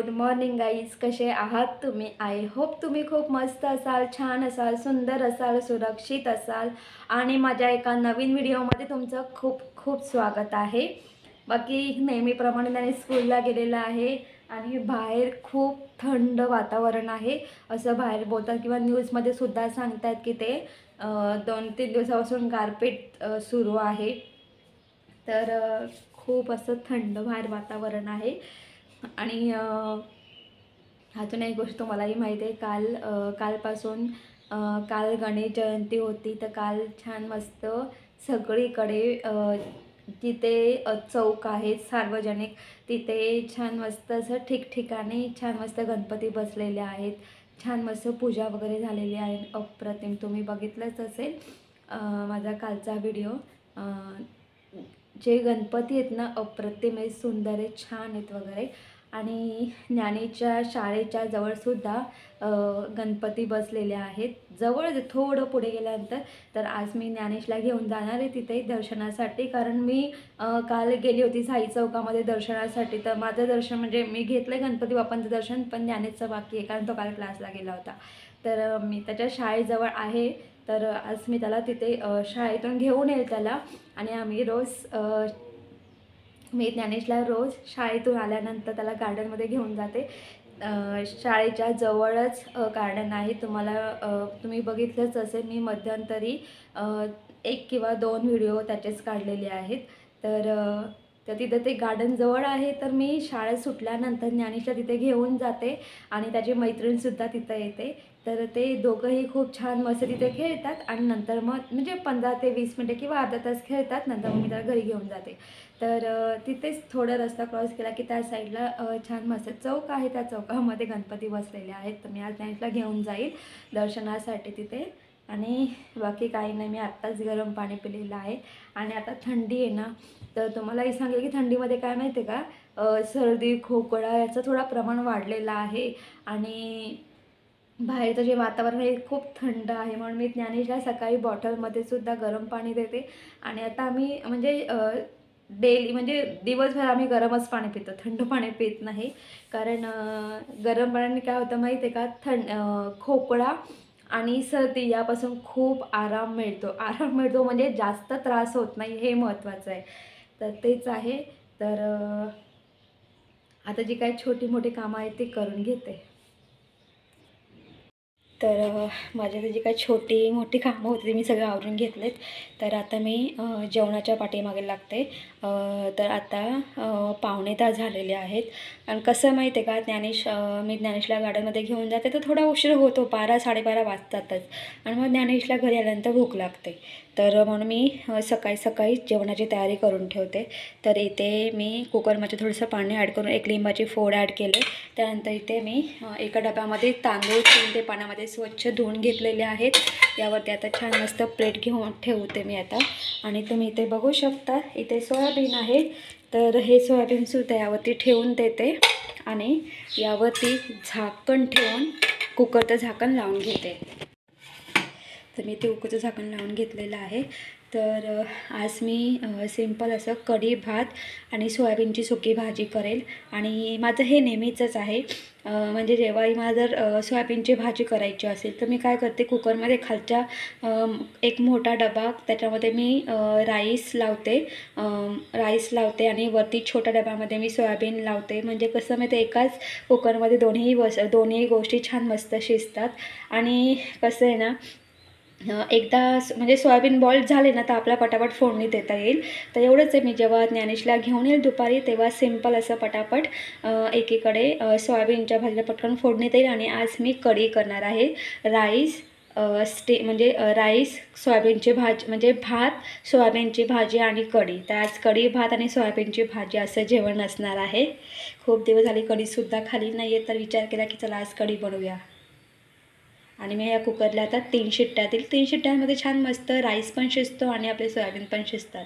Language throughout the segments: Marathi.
गुड मॉर्निंग गाईज, कसे आहात तुम्ही? आय होप तुम्ही खूप मस्त असाल, छान असाल, सुंदर असाल, सुरक्षित असाल आणि माझ्या एका नवीन व्हिडिओमध्ये तुमचं खूप खूप स्वागत आहे. बाकी नेहमीप्रमाणे त्याने स्कूलला गेलेला आहे आणि बाहेर खूप थंड वातावरण आहे असं बाहेर बोलतात किंवा न्यूजमध्ये सुद्धा सांगतात की ते 2-3 दिवसापासून गारपीट सुरू आहे. तर खूप असं थंड बाहेर वातावरण आहे. आणि अजून एक गोष्ट तुम्हालाही माहीत आहे, कालपासून काल गणेश जयंती होती. तर काल छान मस्त सगळीकडे जिथे चौक आहेत सार्वजनिक, तिथे छान मस्त असं ठिकठिकाणी छान मस्त गणपती बसलेले आहेत. छान मस्त पूजा वगैरे झालेली आहे, अप्रतिम. तुम्ही बघितलंच असेल माझा कालचा व्हिडिओ. जे गणपती आहेत ना, अप्रतिम आहे, सुंदर आहे, छान आहेत वगैरे. आणि ज्ञानीच्या शाळेच्या जवळसुद्धा गणपती बसलेले आहेत. जवळ थोडं पुढे गेल्यानंतर. तर आज मी ज्ञानेशला घेऊन जाणार आहे तिथे दर्शनासाठी, कारण मी काल गेली होती साई चौकामध्ये दर्शनासाठी. तर माझं दर्शन म्हणजे मी घेतलं गणपती बाप्पांचं दर्शन, पण ज्ञानेशचं बाकी आहे, कारण तो काल क्लासला गेला होता. तर मी त्याच्या शाळेजवळ आहे. तर आज मी त्याला तिथे शाळेतून घेऊन येईल त्याला. आणि आम्ही मी ज्ञानेशला रोज शाळेतून आल्यानंतर त्याला गार्डनमध्ये घेऊन जाते. शाळेच्या जवळच गार्डन आहे. तुम्ही बघितलंच असेल, मी मध्यंतरी 1 किंवा 2 व्हिडिओ त्याचेच काढलेले आहेत. तर तिथं ते गार्डन जवळ आहे. तर मी शाळा सुटल्यानंतर ज्ञानेशला तिथे घेऊन जाते आणि त्याची मैत्रीणसुद्धा तिथं येते. तर ते दोघंही खूप छान मस्त तिथे खेळतात आणि नंतर मग म्हणजे 15 ते 20 मिनिटं किंवा अर्धा तास खेळतात. नंतर मग मी त्याला घरी घेऊन जाते. तर तिथेच थोडा रस्ता क्रॉस केला की त्या साईडला छान मस्त चौक आहे. त्या चौकामध्ये गणपती बसलेले आहेत. तर मी आज ज्ञानेशला घेऊन जाईल दर्शनासाठी तिथे. आणि बाकी काही नाही, मी आत्ताच गरम पाणी पिलेलं आहे. आणि आता थंडी आहे ना, तर तुम्हालाही सांगेल की थंडीमध्ये काय माहिती आहे का, सर्दी खोकला याचं थोडं प्रमाण वाढलेलं आहे. आणि बाहेरचं जे वातावरण आहे खूप थंड आहे, म्हणून मी ज्ञानेशला सकाळी बॉटलमध्ये सुद्धा गरम पाणी देते. आणि आता आम्ही म्हणजे डेली म्हणजे दिवसभर आम्ही गरमच पाणी पितो, थंड पाणी पित नाही. कारण गरम पाण्याने काय होतं माहिती आहे का, खोकला आणि सर्दी यापासून खूप आराम मिळतो म्हणजे जास्त त्रास होत नाही, हे महत्त्वाचं आहे. तर तेच आहे. तर आता जी काही छोटी मोठी कामं आहेत ती करून घेते. तर माझ्या जी काही छोटी मोठी कामं होती ती मी सगळं आवरून घेतलेत. तर आता मी जेवणाच्या पाठीमागे लागते. तर आता 9:15 झालेले आहेत. आणि कसं माहिती आहे का, मी ज्ञानेशला गार्डनमध्ये घेऊन जाते तर थोडा उशीर होतो, 12-12:30 वाजतातच. आणि मग ज्ञानेशला घरी आल्यानंतर भूक लागते. तर म्हणून मी सकाळी जेवणाची तयारी करून ठेवते. तर इथे मी कुकरमध्ये थोडंसं पाणी ॲड करून 1 लिंबाची फोड ॲड केले. त्यानंतर इथे मी एका डब्यामध्ये तांदूळ 3 ते पाण्यामध्ये स्वच्छ धुवून घेतलेले आहेत. यावरती आता छान मस्त प्लेट घेऊन ठेवते मी आता. आणि तुम्ही इथे बघू शकता, इथे सोयाबीन आहे. तर हे सोयाबीनसुद्धा यावरती ठेवून देते आणि यावरती झाकण ठेवून कुकरचं झाकण लावून घेते. तर मी ते कुकरचं झाकण लावून घेतलेलं आहे. तर आज मी सिंपल असं कढी भात आणि सोयाबीनची सुकी भाजी करेल. आणि माझं हे नेहमीचंच आहे, म्हणजे जेव्हाही मला जर सोयाबीनची भाजी करायची असेल तर मी काय करते, कुकरमध्ये खालच्या एक मोठा डबा, त्याच्यामध्ये मी राईस लावते आणि वरती छोट्या डब्यामध्ये मी सोयाबीन लावते. म्हणजे कसं माहिती, एकाच कुकरमध्ये दोन्ही गोष्टी छान मस्त शिजतात. आणि कसं आहे ना, एकदा म्हणजे सोयाबीन बॉईल झाले ना तर आपला पटापट फोडणी देता येईल. तर एवढंच आहे. मी जेव्हा ज्ञानेशला घेऊन येईल दुपारी तेव्हा सिंपल असं पटापट एकीकडे सोयाबीनच्या भाजीला पटकन फोडणी देईल. आणि आज मी कढी करणार आहे. राईस सोयाबीनची भाजी, म्हणजे भात सोयाबीनची भाजी आणि कढी. तर आज कढी भात आणि सोयाबीनची भाजी असं जेवण असणार आहे. खूप दिवस झाली कढीसुद्धा खाली नाही आहे, तर विचार केला की चला आज कढी बनवूया. आणि मी या कुकरला आता 3 शिट्ट्या देईल. 3 शिट्ट्यांमध्ये छान मस्त राईस पण शिजतो आणि आपले सोयाबीन पण शिजतात.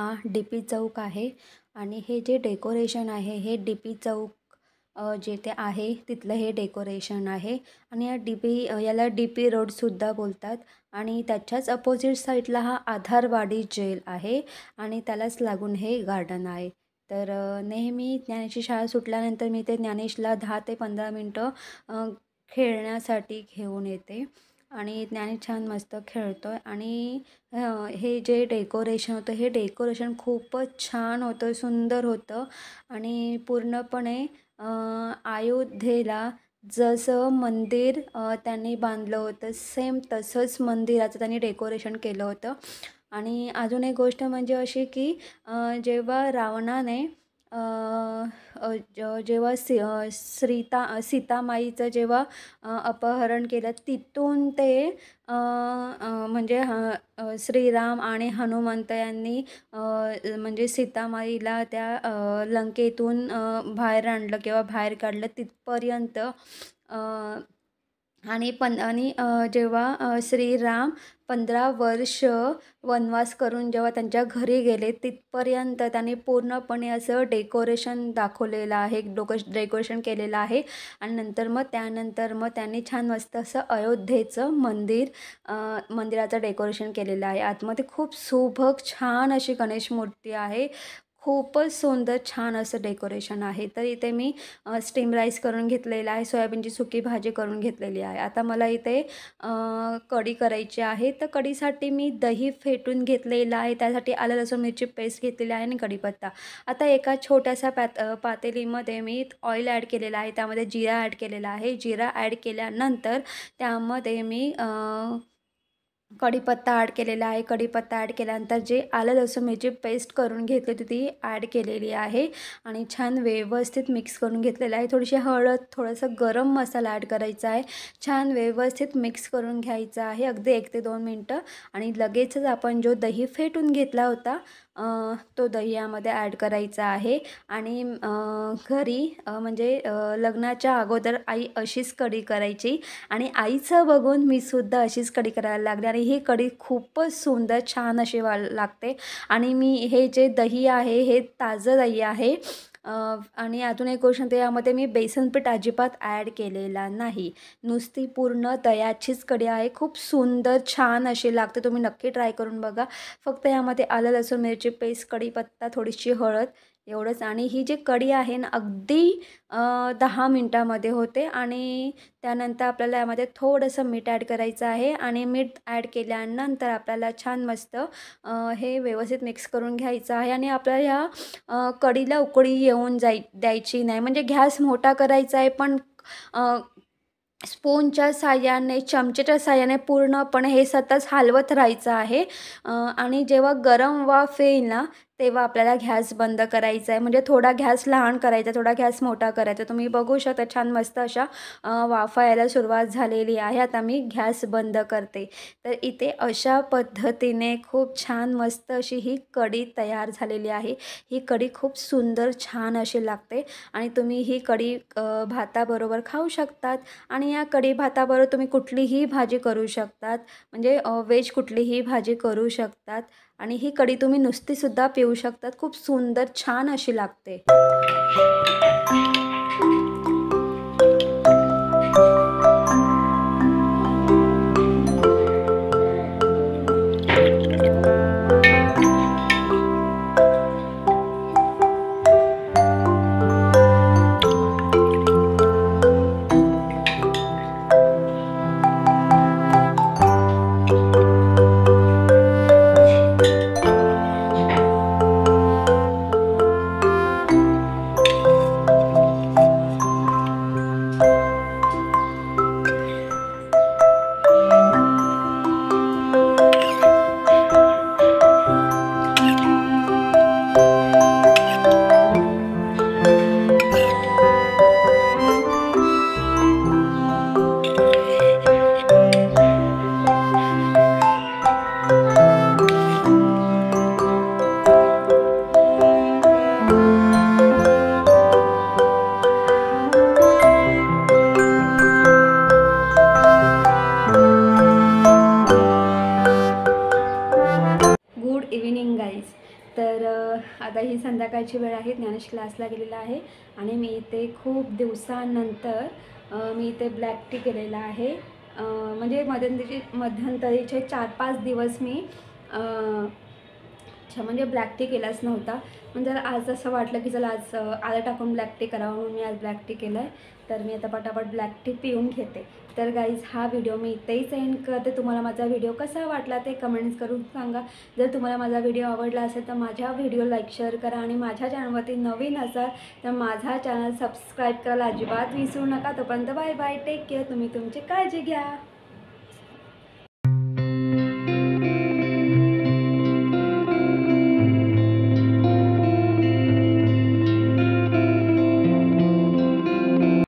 हा डी.पी. चौक आहे आणि हे जे डेकोरेशन आहे हे डी.पी. चौक जेथे आहे तिथलं हे डेकोरेशन आहे आणि याला डी.पी. रोडसुद्धा बोलतात आणि त्याच्याच अपोजिट साईडला हा आधारवाडी जेल आहे आणि त्यालाच लागून हे गार्डन आहे. तर नेहमी ज्ञानेशची शाळा सुटल्यानंतर मी ते ज्ञानेशला 10 ते 15 मिनटं खेळण्यासाठी घेऊन येते आणि ज्ञानेश छान मस्त खेळतो आहे आणि हे जे डेकोरेशन होतं हे डेकोरेशन खूपच छान होतं, सुंदर होतं आणि पूर्णपणे अयोध्येला जसं मंदिर त्यांनी बांधलं होतं सेम तसंच मंदिराचं त्यांनी डेकोरेशन केलं होतं. आणि अजून एक गोष्ट म्हणजे अशी की जेव्हा रावणाने अ, अ, जेव्हा सीतामाईचं जेव्हा अपहरण केलं तिथून ते म्हणजे श्रीराम आणि हनुमंत यांनी म्हणजे सीतामाईला त्या लंकेतून बाहेर आणलं किंवा बाहेर काढलं तिथपर्यंत जेव्हा श्रीराम 15 वर्ष वनवास करून जेव्हा त्यांच्या घरी गेले तिथपर्यंत त्यांनी पूर्णपणे असं डेकोरेशन दाखवलेलं आहे, डेकोरेशन केलेलं आहे आणि त्यानंतर मग त्यांनी छान मस्त असं अयोध्येचं मंदिराचं डेकोरेशन केलेलं आहे. आतमध्ये खूप सुबक छान अशी गणेश मूर्ती आहे. खूपच सुंदर छान असं डेकोरेशन आहे. तर इथे मी स्टीम राईस करून घेतलेला आहे, सोयाबीनची सुकी भाजी करून घेतलेली आहे. आता मला इथे कढी करायची आहे. तर कढीसाठी मी दही फेटून घेतलेलं आहे, त्यासाठी आलं लसूण मिरची पेस्ट घेतलेली आहे आणि कढीपत्ता. आता एका छोट्याशा पातेलीमध्ये मी ऑइल ॲड केलेलं आहे, त्यामध्ये जिरा ॲड केलेला आहे. जिरा ॲड केल्यानंतर त्यामध्ये मी कढीपत्ता ॲड केलेला आहे. कढीपत्ता ॲड केल्यानंतर जे आलं लसूण मिरची पेस्ट करून घेतली होती ती ॲड केलेली आहे आणि छान व्यवस्थित मिक्स करून घेतलेलं आहे. थोडीशी हळद, थोडंसं गरम मसाला ॲड करायचा आहे. छान व्यवस्थित मिक्स करून घ्यायचं आहे अगदी 1 ते 2 मिनटं आणि लगेचच आपण जो दही फेटून घेतला होता तो दही यामध्ये ॲड करायचा आहे आणि घरी म्हणजे लग्नाच्या अगोदर आई अशीच कढी करायची आणि आईचं बघून मी सुद्धा अशीच कढी करायला लागले आणि ही कढी खूपच सुंदर छान अशी लागते आणि मी हे जे दही आहे हे ताजं दही आहे. आणि अजून एक गोष्ट यामध्ये मी बेसन पीठ अजिबात ॲड केलेला नाही, नुसती पूर्ण दह्याचीच कढी आहे. खूप सुंदर छान अशी लागते, तुम्ही नक्की ट्राय करून बघा. फक्त यामध्ये आलं लसूण मिरची पेस्ट, कढीपत्ता, थोडीशी हळद एवढंच आणि ही जी कढी आहे ना अगदी 10 मिनटामध्ये होते आणि त्यानंतर आपल्याला यामध्ये थोडंसं मीठ ॲड करायचं आहे आणि मीठ ॲड केल्यानंतर आपल्याला छान मस्त हे व्यवस्थित मिक्स करून घ्यायचं आहे आणि आपल्याला ह्या कढीला उकळी येऊन द्यायची नाही, म्हणजे गॅस मोठा करायचा आहे पण स्पूनच्या साहाय्याने, चमचेच्या साहाय्याने पूर्णपणे हे सतत हलवत राहायचं आहे आणि जेव्हा गरम वाफ येईल ना तेव्हा आपल्याला गॅस बंद करायचा आहे, म्हणजे थोडा गॅस लहान करायचा, थोडा गॅस मोठा करायचा. तुम्ही बघू शकता छान मस्त अशा वाफा यायला सुरुवात झालेली आहे. आता मी गॅस बंद करते. तर इथे अशा पद्धतीने खूप छान मस्त अशी ही कढी तयार झालेली आहे. ही कढी खूप सुंदर छान अशी लागते आणि तुम्ही ही कढी भाताबरोबर खाऊ शकतात आणि या कढी भाताबरोबर तुम्ही कुठलीही भाजी करू शकतात, म्हणजे व्हेज कुठलीही भाजी करू शकतात आणि ही कढी तुम्ही नुसतीसुद्धा पिऊ शकतात. खूप सुंदर छान अशी लागते. आता ही संध्याकाळची वेळ आहे, ज्ञानेश क्लासला गेलेला आहे आणि मी इथे खूप दिवसांनंतर मी इथे ब्लॅक टी केलेला आहे. म्हणजे मध्यंतरीचे 4-5 दिवस मी म्हणजे ब्लॅक टी केलाच नव्हता. पण जर आज असं वाटलं की चला आज आलं टाकून ब्लॅक टी करावं, म्हणून मी आज ब्लॅक टी केलं आहे. तर मी आता पटापट ब्लॅक टी पिऊन घेते. तर गाईज हा व्हिडिओ मी इथेही एंड करते. तुम्हाला माझा व्हिडिओ कसा वाटला ते कमेंट्स करून सांगा. जर तुम्हाला माझा व्हिडिओ आवडला असेल तर माझ्या व्हिडिओ लाईक शेअर करा आणि माझ्या चॅनलवरती नवीन असाल तर माझा चॅनल सबस्क्राईब करायला अजिबात विसरू नका. तोपर्यंत बाय बाय, टेक केअर. तुम्ही तुमची काळजी घ्या.